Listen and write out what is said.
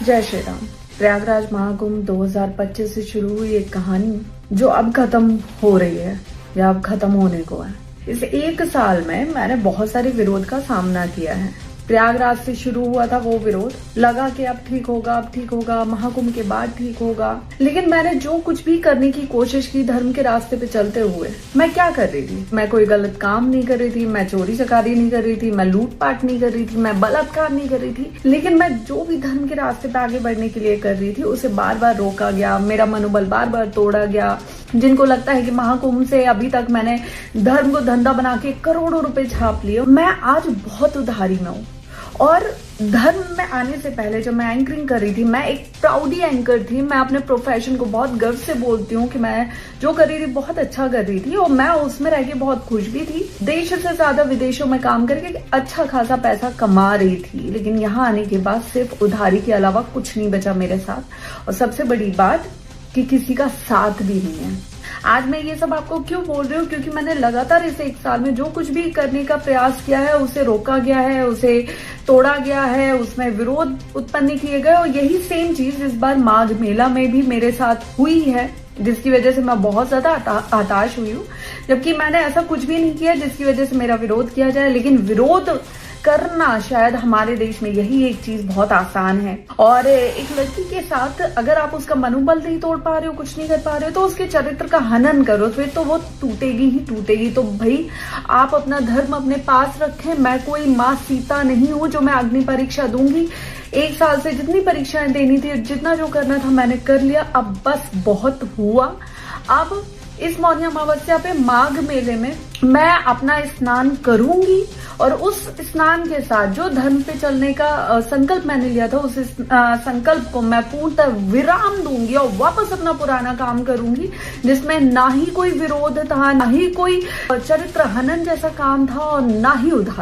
जय श्री राम। प्रयागराज महाकुंभ 2025 से शुरू हुई एक कहानी जो अब खत्म हो रही है या अब खत्म होने को है। इस एक साल में मैंने बहुत सारे विरोध का सामना किया है। प्रयागराज से शुरू हुआ था वो विरोध, लगा कि अब ठीक होगा, महाकुंभ के बाद ठीक होगा। लेकिन मैंने जो कुछ भी करने की कोशिश की धर्म के रास्ते पे चलते हुए, मैं क्या कर रही थी? मैं कोई गलत काम नहीं कर रही थी, मैं चोरी चकारी नहीं कर रही थी, मैं लूटपाट नहीं कर रही थी, मैं बलात्कार नहीं कर रही थी। लेकिन मैं जो भी धर्म के रास्ते पे आगे बढ़ने के लिए कर रही थी उसे बार बार रोका गया, मेरा मनोबल बार बार तोड़ा गया। जिनको लगता है कि महाकुंभ से अभी तक मैंने धर्म को धंधा बना के करोड़ों रुपए छाप लिए, मैं आज बहुत उधारी में हूँ। और धर्म में आने से पहले जब मैं एंकरिंग कर रही थी, मैं एक प्राउडी एंकर थी। मैं अपने प्रोफेशन को बहुत गर्व से बोलती हूँ कि मैं जो कर रही थी बहुत अच्छा कर रही थी और मैं उसमें रह के बहुत खुश भी थी। देश से ज्यादा विदेशों में काम करके अच्छा खासा पैसा कमा रही थी। लेकिन यहाँ आने के बाद सिर्फ उधारी के अलावा कुछ नहीं बचा मेरे साथ। और सबसे बड़ी बात कि किसी का साथ भी नहीं है। आज मैं ये सब आपको क्यों बोल रही हूँ? क्योंकि मैंने लगातार इस एक साल में जो कुछ भी करने का प्रयास किया है उसे रोका गया है, उसे तोड़ा गया है, उसमें विरोध उत्पन्न किए गए। और यही सेम चीज इस बार माघ मेला में भी मेरे साथ हुई है, जिसकी वजह से मैं बहुत ज्यादा हताश हुई हूँ। जबकि मैंने ऐसा कुछ भी नहीं किया जिसकी वजह से मेरा विरोध किया जाए। लेकिन विरोध करना शायद हमारे देश में यही एक चीज बहुत आसान है। और एक लड़की के साथ अगर आप उसका मनोबल नहीं तोड़ पा रहे हो, कुछ नहीं कर पा रहे हो, तो उसके चरित्र का हनन करो, फिर तो वो टूटेगी ही टूटेगी। तो भाई आप अपना धर्म अपने पास रखें। मैं कोई माँ सीता नहीं हूं जो मैं अग्नि परीक्षा दूंगी। एक साल से जितनी परीक्षाएं देनी थी, जितना जो करना था मैंने कर लिया। अब बस बहुत हुआ। अब इस मौनी अमावस्या पे माघ मेले में मैं अपना स्नान करूंगी और उस स्नान के साथ जो धर्म पे चलने का संकल्प मैंने लिया था, उस संकल्प को मैं पूर्णतः विराम दूंगी और वापस अपना पुराना काम करूंगी, जिसमें ना ही कोई विरोध था, ना ही कोई चरित्र हनन जैसा काम था और ना ही उधार।